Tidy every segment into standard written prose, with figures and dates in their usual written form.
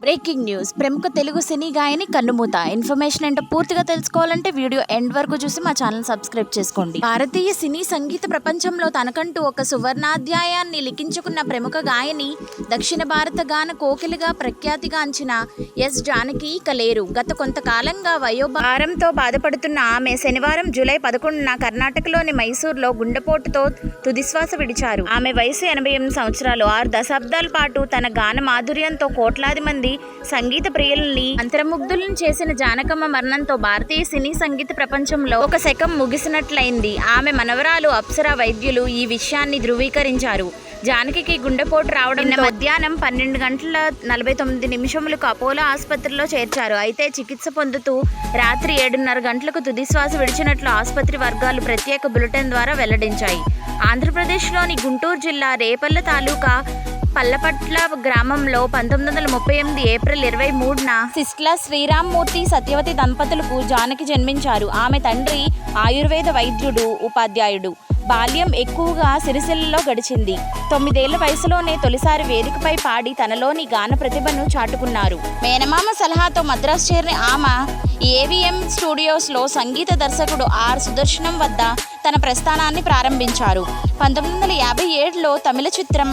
Breaking news. ప్రముఖ తెలుగు సినీ గాయని కన్నుమూత. Information ఏంటో పూర్తిగా తెలుసుకోవాలంటే వీడియో ఎండ్ వరకు చూసి మా ఛానల్ సబ్స్క్రైబ్ చేసుకోండి. భారతీయ సినీ సంగీత ప్రపంచంలో తనకంటూ ఒక సువర్ణాధ్యాయాన్ని లిఖించుకున్న ప్రముఖ గాయని, దక్షిణ భారత గాన కోకిలగా ప్రఖ్యాతిగాంచిన ఎస్ జానకి ఇక లేరు. గత కొంతకాలంగా వయోభారంతో బాధపడుతున్న ఆమె శనివారం జూలై 11న కర్ణాటకలోని మైసూర్లో గుండెపోటుతో తుదిశ్వాస విడిచారు. ఆమె వయసు 88 సంవత్సరాలు. 6 దశాబ్దాల పాటు తన గాన మాధుర్యంతో కోట్లాది మంది సంగీత ప్రియుల్ని అంతర్ముగ్ధులను చేసిన జానకమ్మ మరణంతో భారతీయ సినీ సంగీత ప్రపంచంలో ఒక శకం ముగిసినట్లయింది. ఆమె మనవరాలు అప్సరా వైద్యులు ఈ విషయాన్ని ధృవీకరించారు. జానకి గుండెపోటు రావడం మధ్యాహ్నం 12:49 అపోలో ఆసుపత్రిలో చేర్చారు. అయితే చికిత్స పొందుతూ రాత్రి 7:30 గంటలకు తుదిశ్వాస విడిచినట్లు ఆసుపత్రి వర్గాలు ప్రత్యేక బులెటిన్ ద్వారా వెల్లడించాయి. ఆంధ్రప్రదేశ్లోని గుంటూరు జిల్లా రేపల్ల తాలూకా పల్లపట్ల గ్రామంలో 1938 ఏప్రిల్ 23న సిస్లా శ్రీరామ్మూర్తి సత్యవతి దంపతులకు జానకి జన్మించారు. ఆమె తండ్రి ఆయుర్వేద వైద్యుడు, ఉపాధ్యాయుడు. బాల్యం ఎక్కువగా సిరిసిల్లలో గడిచింది. 9 ఏళ్ల వయసులోనే తొలిసారి వేదికపై పాడి తనలోని గాన ప్రతిభను చాటుకున్నారు. మేనమామ సలహాతో మద్రాసు చేరిన ఆమె ఏవిఎం స్టూడియోస్లో సంగీత దర్శకుడు ఆర్ సుదర్శనం వద్ద తన ప్రస్థానాన్ని ప్రారంభించారు. 1957లో తమిళ చిత్రం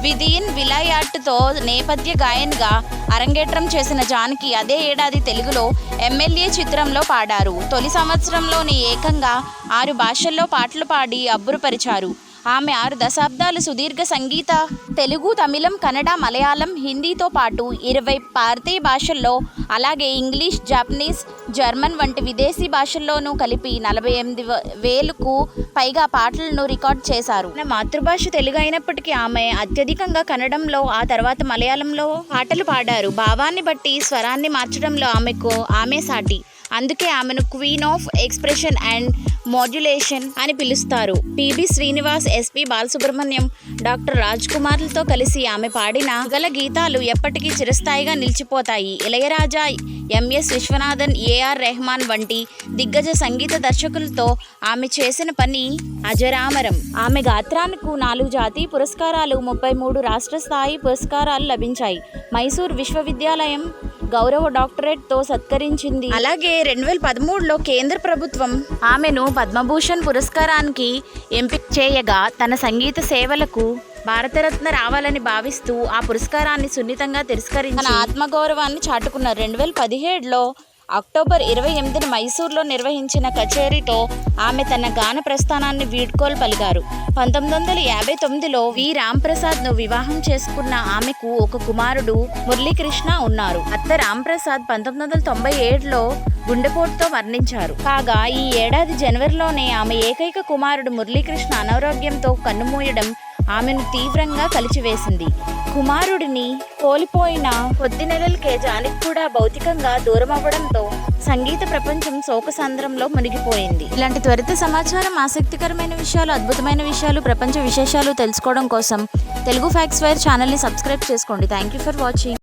విధియిన్ విలయాట్టుతో నేపథ్య గాయనిగా అరంగేట్రం చేసిన జానకి అదే ఏడాది తెలుగులో ఎమ్మెల్యే చిత్రంలో పాడారు. తొలి సంవత్సరంలోనే ఏకంగా 6 భాషల్లో పాటలు పాడి అబ్బురపరిచారు. ఆమె 6 దశాబ్దాలు సుదీర్ఘ సంగీత తెలుగు, తమిళం, కన్నడ, మలయాళం, హిందీతో పాటు 20 భారతీయ భాషల్లో, అలాగే ఇంగ్లీష్, జపనీస్, జర్మన్ వంటి విదేశీ భాషల్లోనూ కలిపి 48,000కు పైగా పాటలను రికార్డ్ చేశారు. మాతృభాష తెలుగు అయినప్పటికీ ఆమె అత్యధికంగా కన్నడంలో, ఆ తర్వాత మలయాళంలో పాటలు పాడారు. భావాన్ని బట్టి స్వరాన్ని మార్చడంలో ఆమె సాటి. అందుకే ఆమెను queen of expression and modulation అని పిలుస్తారు. PB Srinivas, SP Balasubrahmanyam, doctor Raj కుమార్లతో కలిసి ఆమె పాడిన గల గీతాలు ఎప్పటికీ చిరస్థాయిగా నిలిచిపోతాయి. ఇళయరాజా, ఎంఎస్ విశ్వనాథన్, ఏఆర్ రెహమాన్ వంటి దిగ్గజ సంగీత దర్శకులతో ఆమె చేసిన పని అజరామరం. ఆమె గాత్రానికి 4 జాతీయ పురస్కారాలు, 33 రాష్ట్ర స్థాయి పురస్కారాలు లభించాయి. మైసూర్ విశ్వవిద్యాలయం గౌరవ డాక్టరేట్తో సత్కరించింది. అలాగే 2013లో కేంద్ర ప్రభుత్వం ఆమెను పద్మభూషణ్ పురస్కారానికి ఎంపిక చేయగా తన సంగీత సేవలకు భారతరత్న రావాలని భావిస్తూ ఆ పురస్కారాన్ని సున్నితంగా తిరస్కరించి తన ఆత్మగౌరవాన్ని చాటుకున్నారు. 2017లో అక్టోబర్ 28న మైసూర్లో నిర్వహించిన కచేరీతో ఆమె తన గాన ప్రస్థానాన్ని వీడ్కోలు పలికారు. 1959లో వి రాంప్రసాద్ను వివాహం చేసుకున్న ఆమెకు ఒక కుమారుడు మురళీకృష్ణ ఉన్నారు. అత్త రాంప్రసాద్ 1997లో గుండెపోటుతో మరణించారు. కాగా ఈ ఏడాది జనవరిలోనే ఆమె ఏకైక కుమారుడు మురళీకృష్ణ అనారోగ్యంతో కన్నుమూయడం ఆమెను తీవ్రంగా కలిచివేసింది. కుమారుడిని కోల్పోయిన కొద్ది నెలలకే జానకి కూడా భౌతికంగా దూరమవ్వడంతో సంగీత ప్రపంచం శోకసంద్రంలో మునిగిపోయింది. ఇలాంటి త్వరిత సమాచారం, ఆసక్తికరమైన విషయాలు, అద్భుతమైన విషయాలు, ప్రపంచ విశేషాలు తెలుసుకోవడం కోసం తెలుగు ఫ్యాక్ట్స్ వైర్ ఛానల్ని సబ్స్క్రైబ్ చేసుకోండి. Thank you for watching.